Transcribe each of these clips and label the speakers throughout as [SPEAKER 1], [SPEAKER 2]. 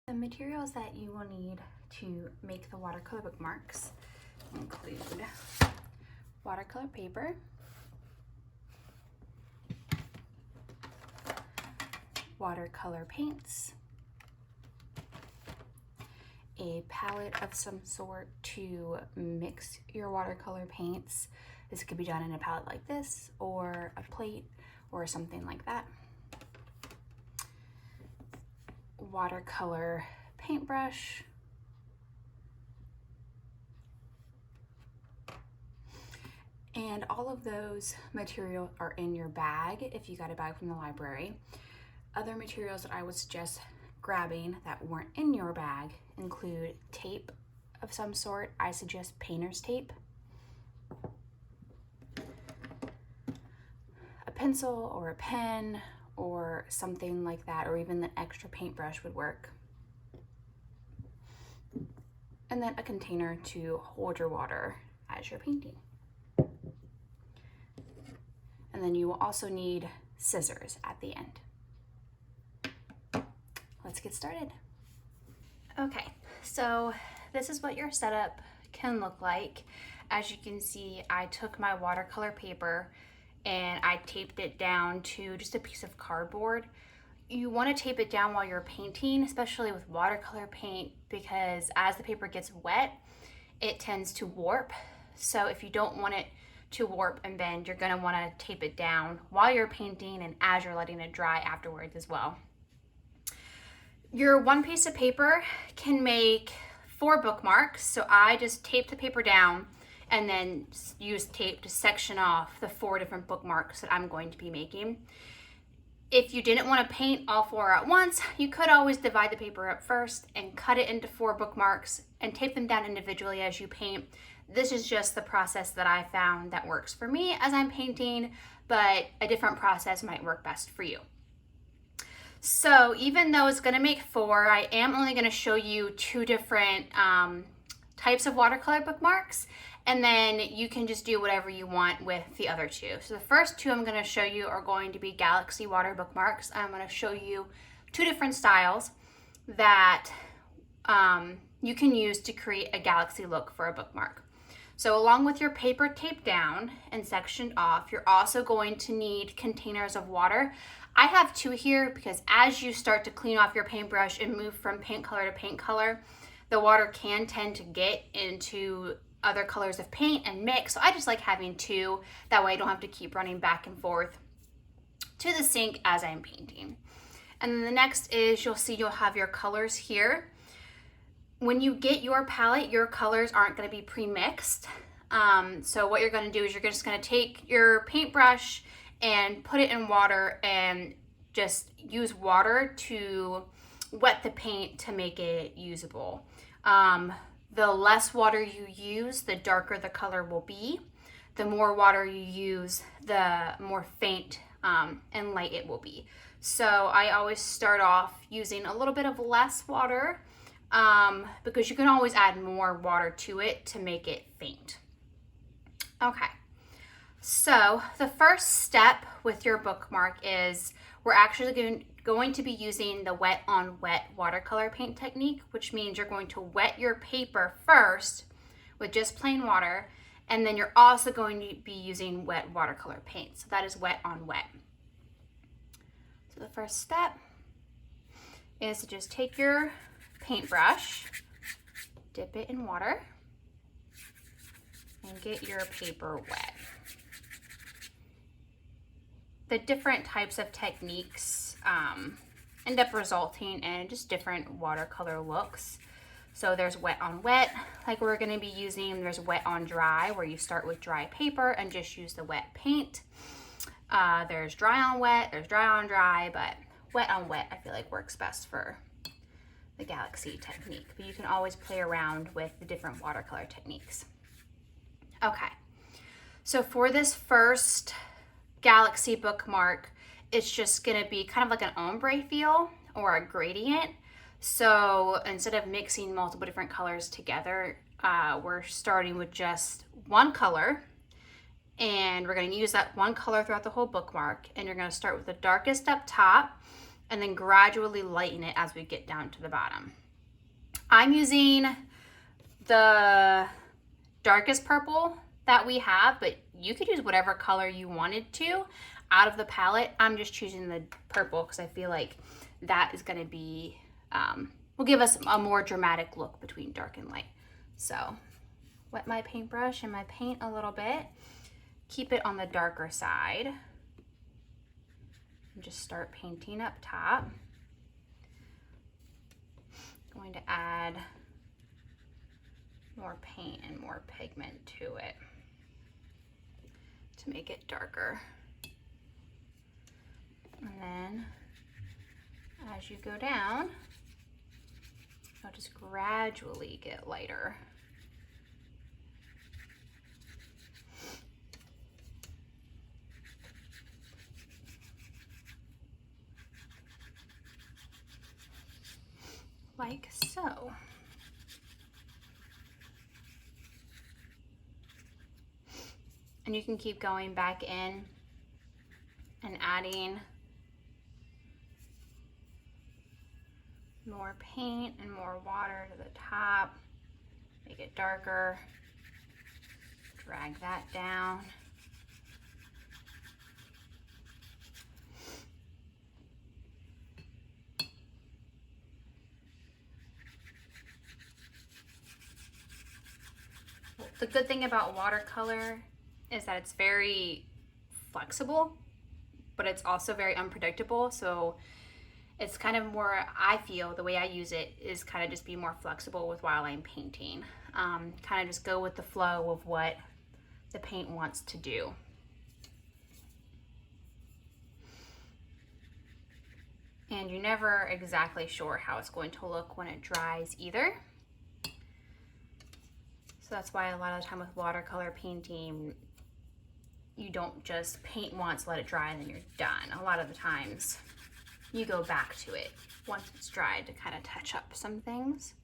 [SPEAKER 1] The materials that you will need to make the watercolor bookmarks include watercolor paper, watercolor paints, a palette of some sort to mix your watercolor paints. This could be done in a palette like this, or a plate, or something like that. Watercolor paintbrush, and all of those materials are in your bag if you got a bag from the library. Other materials that I would suggest grabbing that weren't in your bag include tape of some sort. I suggest painter's tape, a pencil or a pen or something like that, or even the extra paintbrush would work. And then a container to hold your water as you're painting. And then you will also need scissors at the end. Let's get started. Okay, so this is what your setup can look like. As you can see, I took my watercolor paper and I taped it down to just a piece of cardboard. You want to tape it down while you're painting, especially with watercolor paint, because as the paper gets wet, it tends to warp. So if you don't want it to warp and bend, you're going to want to tape it down while you're painting and as you're letting it dry afterwards as well. Your one piece of paper can make 4 bookmarks, so I just taped the paper down and then use tape to section off the 4 different bookmarks that I'm going to be making. If you didn't want to paint all 4 at once, you could always divide the paper up first and cut it into 4 bookmarks and tape them down individually as you paint. This is just the process that I found that works for me as I'm painting, but a different process might work best for you. So even though it's going to make 4, I am only going to show you 2 different types of watercolor bookmarks, and then you can just do whatever you want with the other 2. So the first 2 I'm going to show you are going to be Galaxy water bookmarks. I'm going to show you 2 different styles that you can use to create a galaxy look for a bookmark. So along with your paper taped down and sectioned off, you're also going to need containers of water. I have 2 here because as you start to clean off your paintbrush and move from paint color to paint color, the water can tend to get into other colors of paint and mix. So I just like having 2. That way I don't have to keep running back and forth to the sink as I'm painting. And then the next is you'll have your colors here. When you get your palette, your colors aren't going to be pre-mixed. So what you're going to do is you're just going to take your paintbrush and put it in water and just use water to wet the paint to make it usable. The less water you use, the darker the color will be. The more water you use, the more faint and light it will be. So I always start off using a little bit of less water because you can always add more water to it to make it faint. Okay, so the first step with your bookmark is we're actually going to be using the wet on wet watercolor paint technique, which means you're going to wet your paper first with just plain water, and then you're also going to be using wet watercolor paint. So that is wet on wet. So the first step is to just take your paintbrush, dip it in water, and get your paper wet. The different types of techniques end up resulting in just different watercolor looks. So there's wet on wet, like we're going to be using. There's wet on dry, where you start with dry paper and just use the wet paint. There's dry on wet, there's dry on dry, but wet on wet I feel like works best for the Galaxy technique. But you can always play around with the different watercolor techniques. Okay, so for this first Galaxy bookmark, it's just going to be kind of like an ombre feel or a gradient. So instead of mixing multiple different colors together, we're starting with just one color, and we're going to use that one color throughout the whole bookmark. And you're going to start with the darkest up top and then gradually lighten it as we get down to the bottom. I'm using the darkest purple that we have, but you could use whatever color you wanted to out of the palette. I'm just choosing the purple because I feel like that is going to be, will give us a more dramatic look between dark and light. So wet my paintbrush and my paint a little bit, keep it on the darker side, and just start painting up top. Going to add more paint and more pigment to it to make it darker. And then as you go down, I'll just gradually get lighter. Like so. And you can keep going back in and adding more paint and more water to the top, make it darker, drag that down. The good thing about watercolor is that it's very flexible, but it's also very unpredictable. So it's kind of more, I feel, the way I use it is kind of just be more flexible with while I'm painting. Kind of just go with the flow of what the paint wants to do. And you're never exactly sure how it's going to look when it dries either. So that's why a lot of the time with watercolor painting, you don't just paint once, let it dry, and then you're done. A lot of the times you go back to it once it's dried to kind of touch up some things.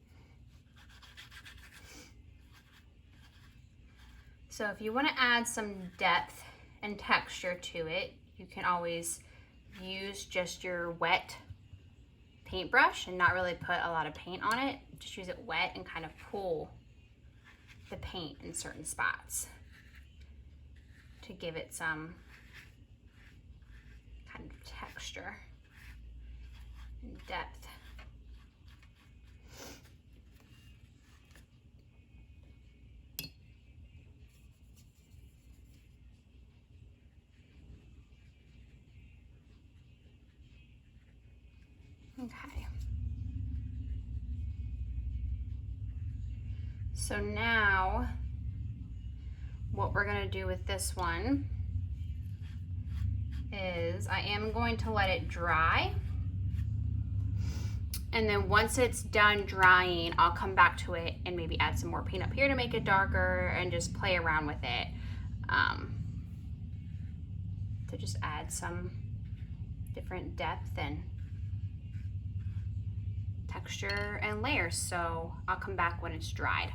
[SPEAKER 1] So if you want to add some depth and texture to it, you can always use just your wet paintbrush and not really put a lot of paint on it. Just use it wet and kind of pull the paint in certain spots to give it some kind of texture and depth. Okay. So now what we're going to do with this one is I am going to let it dry. And then once it's done drying, I'll come back to it and maybe add some more paint up here to make it darker and just play around with it to just add some different depth and texture and layers. So I'll come back when it's dried.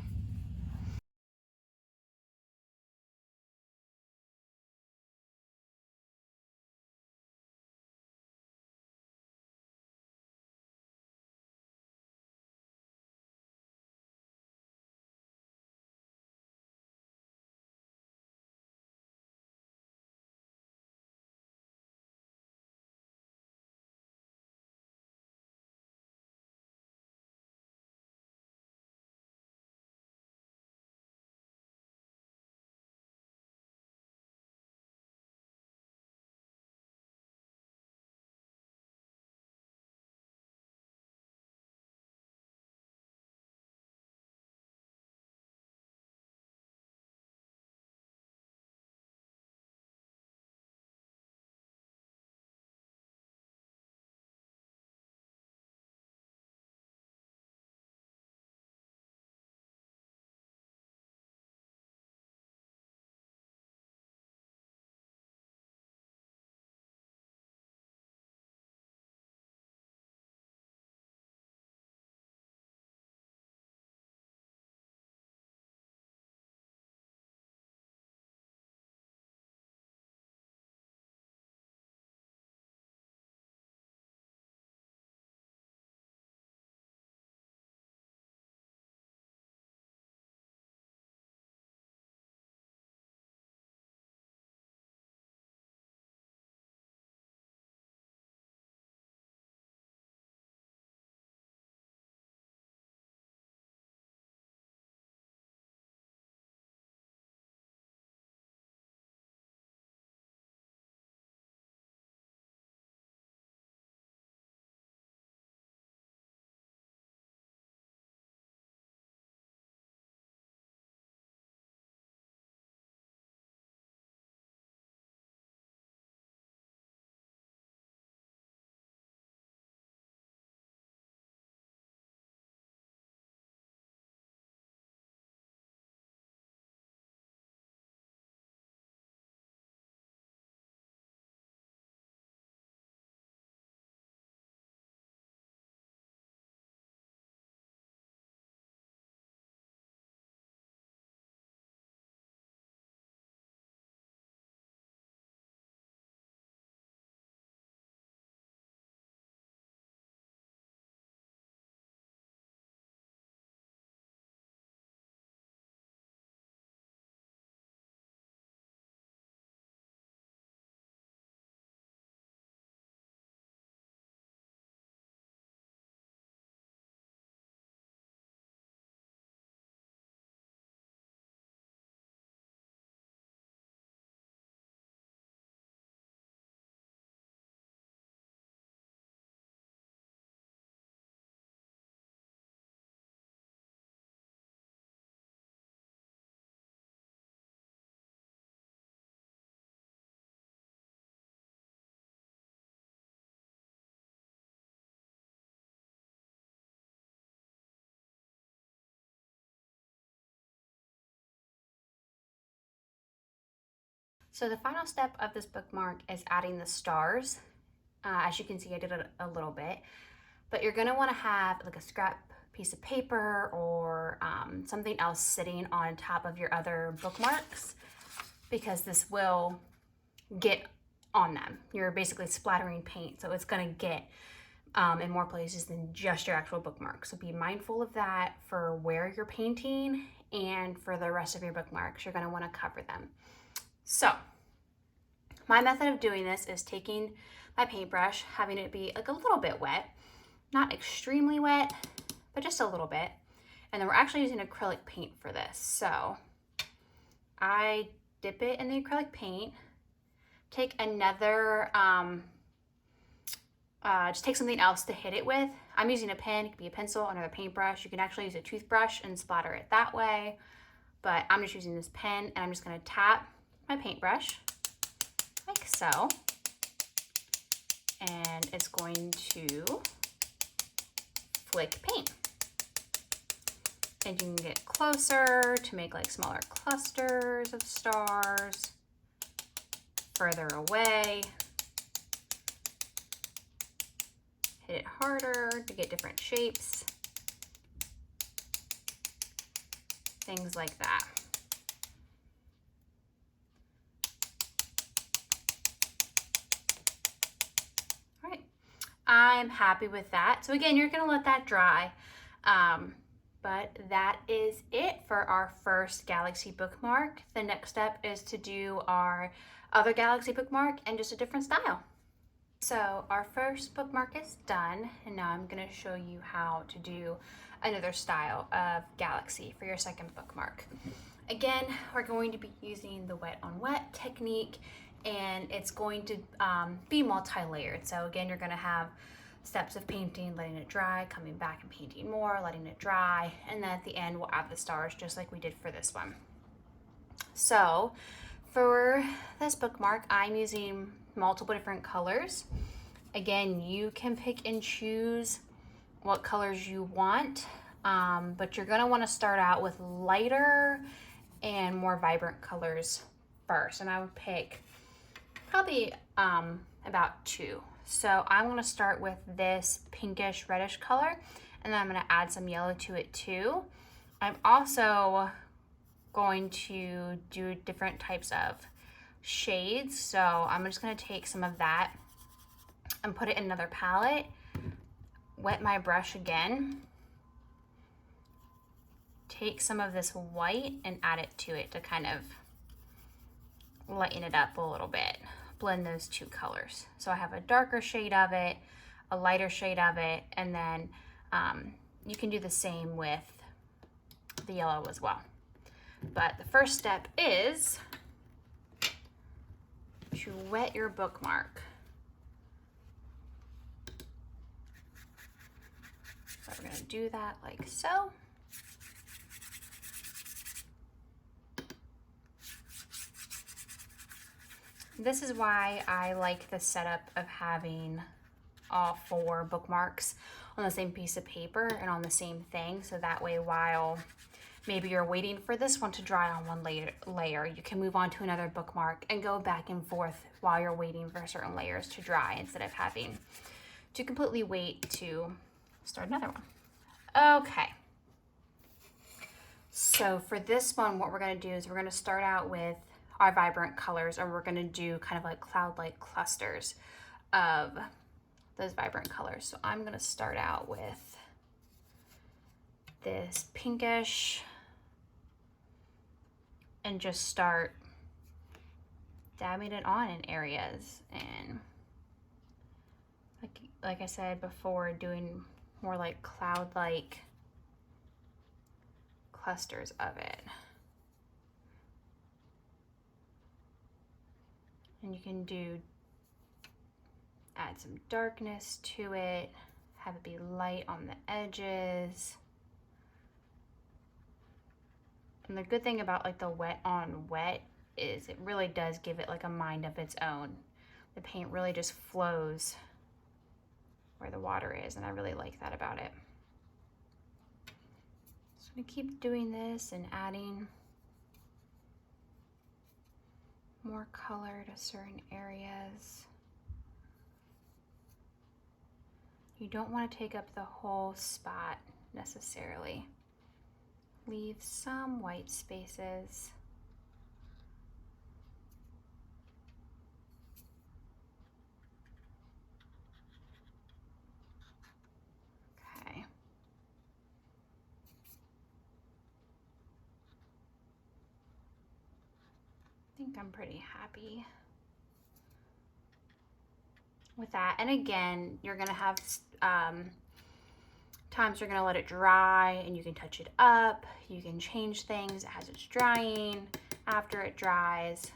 [SPEAKER 1] So the final step of this bookmark is adding the stars. As you can see, I did it a little bit, but you're gonna wanna have like a scrap piece of paper or something else sitting on top of your other bookmarks, because this will get on them. You're basically splattering paint, so it's gonna get in more places than just your actual bookmark. So be mindful of that for where you're painting, and for the rest of your bookmarks, you're gonna wanna cover them. So my method of doing this is taking my paintbrush, having it be like a little bit wet, not extremely wet, but just a little bit. And then we're actually using acrylic paint for this. So I dip it in the acrylic paint, take another, just take something else to hit it with. I'm using a pen, it could be a pencil, another paintbrush. You can actually use a toothbrush and splatter it that way, but I'm just using this pen, and I'm just gonna tap my paintbrush like so. And it's going to flick paint. And you can get closer to make like smaller clusters of stars, further away. Hit it harder to get different shapes. Things like that. All right, I'm happy with that. So again, you're gonna let that dry. But that is it for our first Galaxy bookmark. The next step is to do our other Galaxy bookmark in just a different style. So our first bookmark is done, and now I'm gonna show you how to do another style of Galaxy for your second bookmark. Again, we're going to be using the wet on wet technique, and it's going to be multi-layered. So again, you're gonna have steps of painting, letting it dry, coming back and painting more, letting it dry, and then at the end we'll add the stars just like we did for this one. So for this bookmark, I'm using multiple different colors. Again, you can pick and choose what colors you want, but you're gonna wanna start out with lighter and more vibrant colors first. And I would pick probably about 2. So I'm gonna start with this pinkish reddish color, and then I'm gonna add some yellow to it too. I'm also going to do different types of shades. So I'm just gonna take some of that and put it in another palette, wet my brush again, take some of this white and add it to it to kind of lighten it up a little bit. Blend those 2 colors. So I have a darker shade of it, a lighter shade of it, and then you can do the same with the yellow as well. But the first step is to wet your bookmark. So we're gonna do that like so. This is why I like the setup of having all 4 bookmarks on the same piece of paper and on the same thing. So that way, while maybe you're waiting for this one to dry on one layer, you can move on to another bookmark and go back and forth while you're waiting for certain layers to dry, instead of having to completely wait to start another one. Okay. So for this one, what we're gonna do is we're gonna start out with our vibrant colors, or we're gonna do kind of like cloud-like clusters of those vibrant colors. So I'm gonna start out with this pinkish and just start dabbing it on in areas, and like I said before, doing more like cloud-like clusters of it. And you can add some darkness to it, have it be light on the edges. And the good thing about like the wet on wet is it really does give it like a mind of its own. The paint really just flows where the water is, and I really like that about it. So I'm gonna keep doing this and adding more color to certain areas. You don't want to take up the whole spot necessarily. Leave some white spaces. Okay. I think I'm pretty happy with that. And again, you're gonna have times you're gonna let it dry and you can touch it up. You can change things as it's drying, after it dries.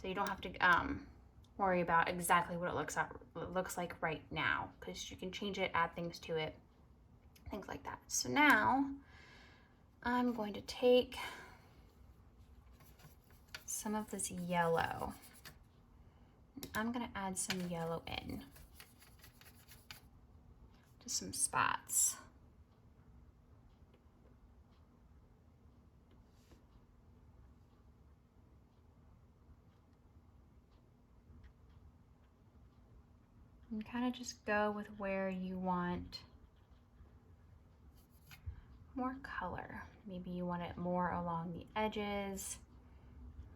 [SPEAKER 1] So you don't have to worry about exactly what it looks like right now, because you can change it, add things to it, things like that. So now I'm going to take some of this yellow. I'm gonna add some yellow in to some spots. And kind of just go with where you want more color. Maybe you want it more along the edges.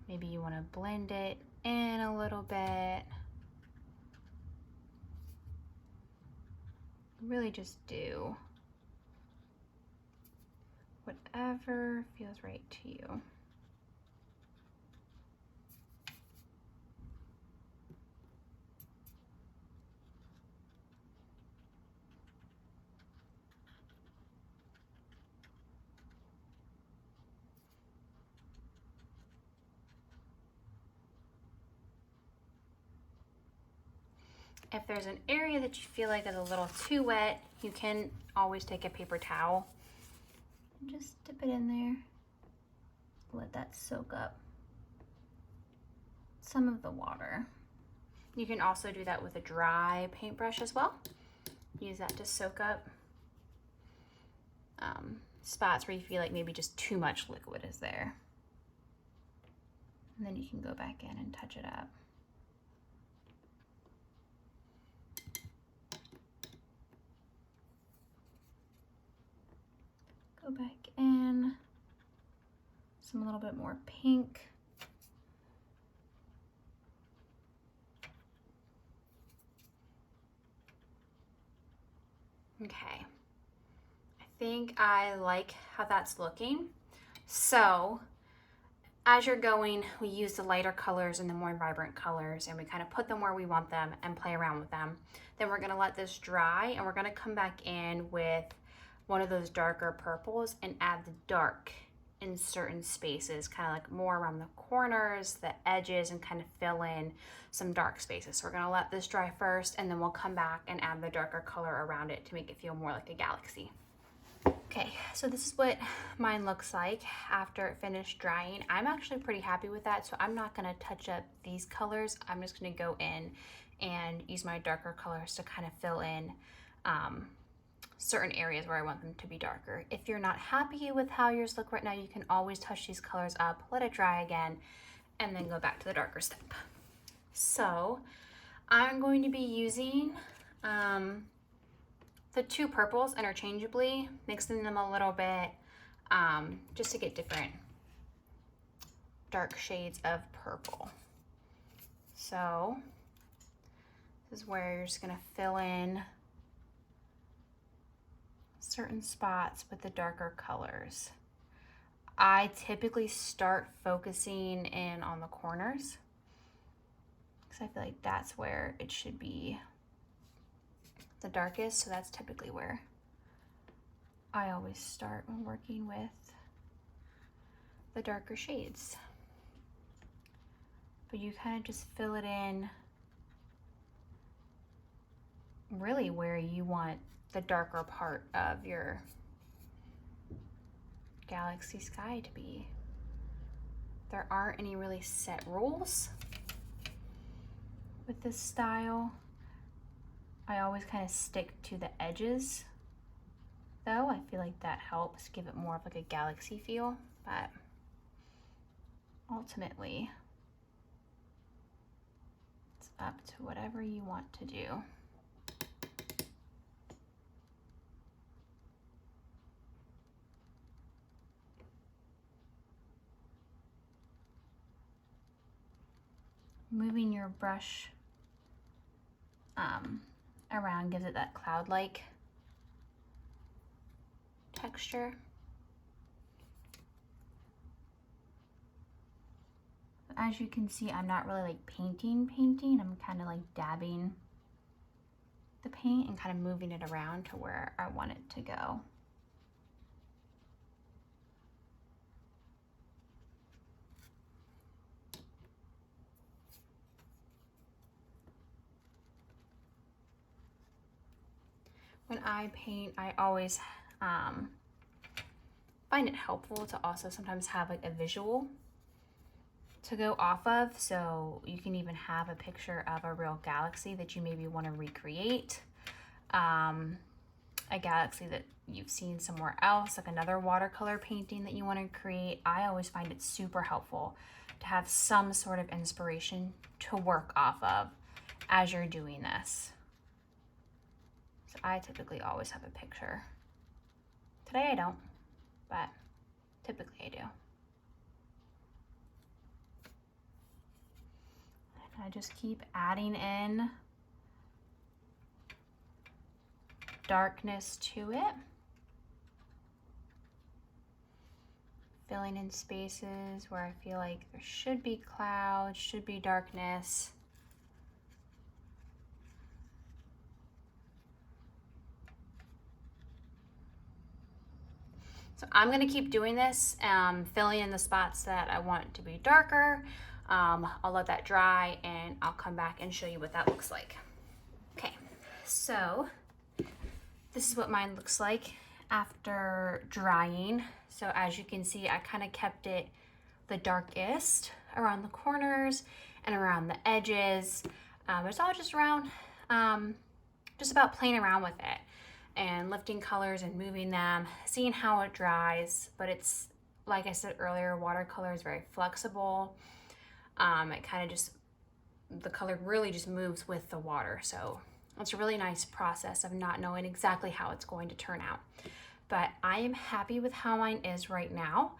[SPEAKER 1] Maybe you want to blend it in a little bit. Really just do whatever feels right to you. If there's an area that you feel like is a little too wet, you can always take a paper towel and just dip it in there. Let that soak up some of the water. You can also do that with a dry paintbrush as well. Use that to soak up spots where you feel like maybe just too much liquid is there. And then you can go back in and touch it up. Go back in, some a little bit more pink. Okay, I think I like how that's looking. So as you're going, we use the lighter colors and the more vibrant colors, and we kind of put them where we want them and play around with them. Then we're gonna let this dry, and we're gonna come back in with one of those darker purples and add the dark in certain spaces, kind of like more around the corners, the edges, and kind of fill in some dark spaces. So we're gonna let this dry first, and then we'll come back and add the darker color around it to make it feel more like a galaxy. Okay, so this is what mine looks like after it finished drying. I'm actually pretty happy with that, so I'm not gonna touch up these colors. I'm just gonna go in and use my darker colors to kind of fill in certain areas where I want them to be darker. If you're not happy with how yours look right now, you can always touch these colors up, let it dry again, and then go back to the darker step. So I'm going to be using the two purples interchangeably, mixing them a little bit just to get different dark shades of purple. So this is where you're just gonna fill in certain spots with the darker colors. I typically start focusing in on the corners because I feel like that's where it should be the darkest, so that's typically where I always start when working with the darker shades. But you kind of just fill it in really where you want the darker part of your galaxy sky to be. There aren't any really set rules with this style. I always kind of stick to the edges though. I feel like that helps give it more of like a galaxy feel, but ultimately up to whatever you want to do. Moving your brush around gives it that cloud-like texture. As you can see, I'm not really like painting. I'm kind of like dabbing the paint and kind of moving it around to where I want it to go. When I paint, I always find it helpful to also sometimes have like a visual to go off of, so you can even have a picture of a real galaxy that you maybe want to recreate, a galaxy that you've seen somewhere else, like another watercolor painting that you want to create. I always find it super helpful to have some sort of inspiration to work off of as you're doing this. So I typically always have a picture. Today I don't, but typically I do. I just keep adding in darkness to it. Filling in spaces where I feel like there should be clouds, should be darkness. So I'm gonna keep doing this, filling in the spots that I want to be darker. I'll let that dry and I'll come back and show you what that looks like. Okay, so this is what mine looks like after drying. So as you can see, I kind of kept it the darkest around the corners and around the edges. It's all just around, just about playing around with it and lifting colors and moving them, seeing how it dries. But it's, like I said earlier, watercolor is very flexible. It kind of just, the color really just moves with the water. So it's a really nice process of not knowing exactly how it's going to turn out. But I am happy with how mine is right now.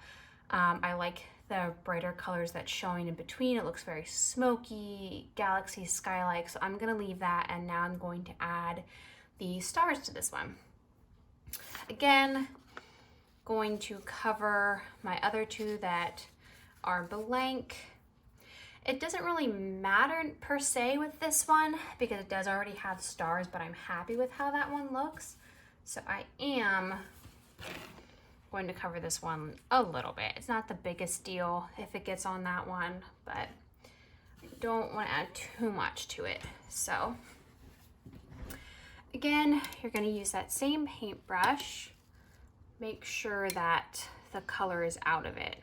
[SPEAKER 1] I like the brighter colors that's showing in between. It looks very smoky, galaxy, sky-like. So I'm gonna leave that, and now I'm going to add the stars to this one. Again, going to cover my other two that are blank. It doesn't really matter per se with this one because it does already have stars, but I'm happy with how that one looks. So I am going to cover this one a little bit. It's not the biggest deal if it gets on that one, but I don't want to add too much to it. So again, you're going to use that same paintbrush. Make sure that the color is out of it.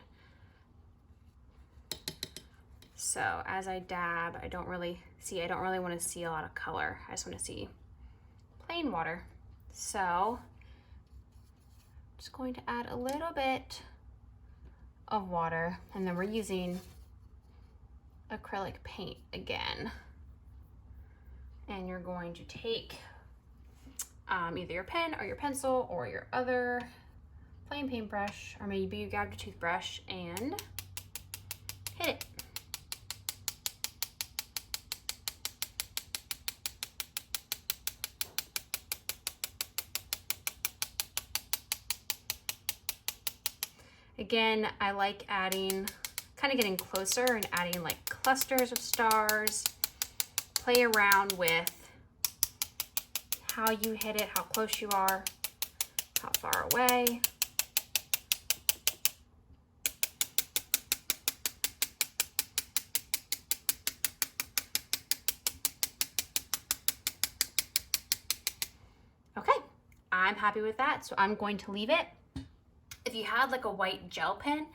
[SPEAKER 1] So as I dab, I don't really want to see a lot of color. I just want to see plain water. So I'm just going to add a little bit of water, and then we're using acrylic paint again. And you're going to take either your pen or your pencil or your other plain paintbrush, or maybe you grabbed a toothbrush and hit it. Again, I like adding, kind of getting closer and adding like clusters of stars. Play around with how you hit it, how close you are, how far away. Okay, I'm happy with that, so I'm going to leave it. If you had like a white gel pen,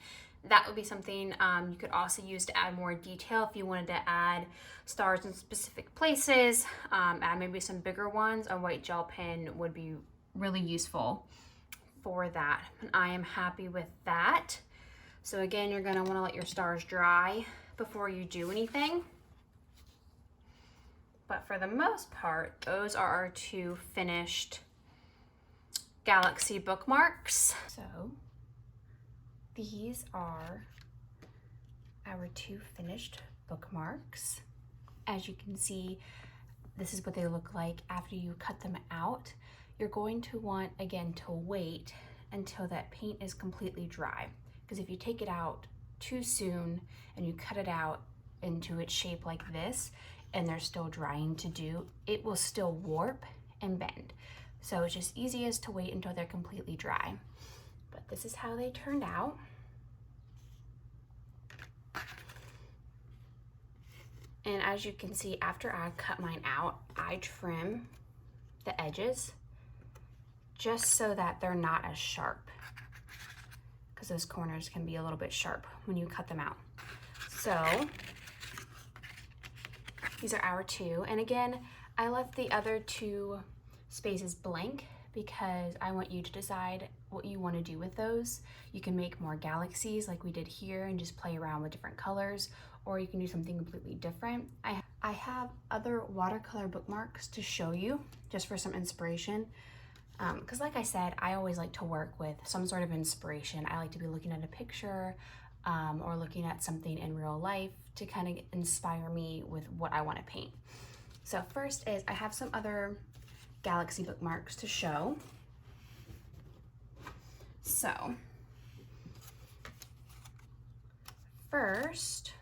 [SPEAKER 1] that would be something you could also use to add more detail. If you wanted to add stars in specific places, add maybe some bigger ones, a white gel pen would be really useful for that. And I am happy with that. So again, you're gonna wanna let your stars dry before you do anything. But for the most part, those are our two finished Galaxy bookmarks. So these are our two finished bookmarks. As you can see, this is what they look like after you cut them out. You're going to want, again, to wait until that paint is completely dry. Because if you take it out too soon and you cut it out into its shape like this, and they're still drying to do, it will still warp and bend. So it's just easiest to wait until they're completely dry. But this is how they turned out. And as you can see, after I cut mine out, I trim the edges just so that they're not as sharp, because those corners can be a little bit sharp when you cut them out. So these are our two. And again, I left the other two spaces blank because I want you to decide what you want to do with those. You can make more galaxies like we did here and just play around with different colors, or you can do something completely different. I have other watercolor bookmarks to show you just for some inspiration. Because like I said, I always like to work with some sort of inspiration. I like to be looking at a picture or looking at something in real life to kind of inspire me with what I want to paint. So first is I have some other Galaxy bookmarks to show. So first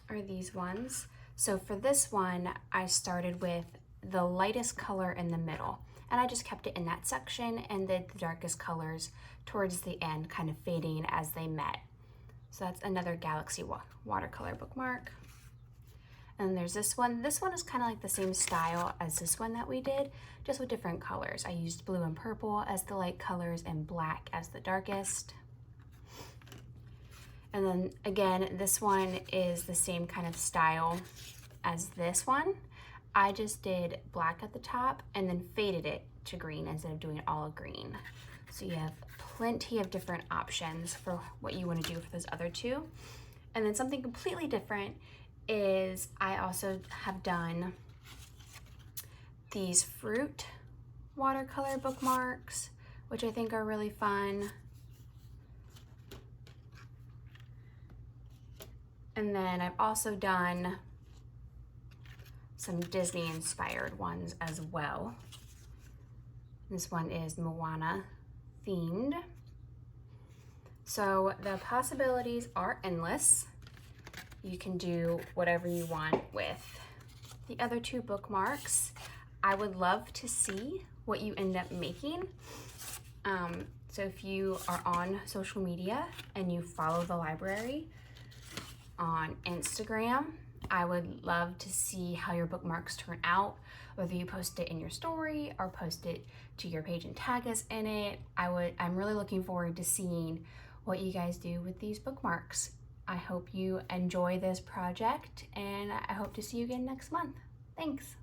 [SPEAKER 1] are these ones. So for this one, I started with the lightest color in the middle, and I just kept it in that section and did the darkest colors towards the end, kind of fading as they met. So that's another Galaxy watercolor bookmark. And there's this one. This one is kind of like the same style as this one that we did, just with different colors. I used blue and purple as the light colors and black as the darkest. And then again, this one is the same kind of style as this one. I just did black at the top and then faded it to green instead of doing it all green. So you have plenty of different options for what you want to do for those other two. And then something completely different is I also have done these fruit watercolor bookmarks, which I think are really fun. And then I've also done some Disney inspired ones as well. This one is Moana themed. So the possibilities are endless. You can do whatever you want with the other two bookmarks. I would love to see what you end up making. So if you are on social media and you follow the library on Instagram, I would love to see how your bookmarks turn out, whether you post it in your story or post it to your page and tag us in it. I'm really looking forward to seeing what you guys do with these bookmarks. I hope you enjoy this project, and I hope to see you again next month. Thanks.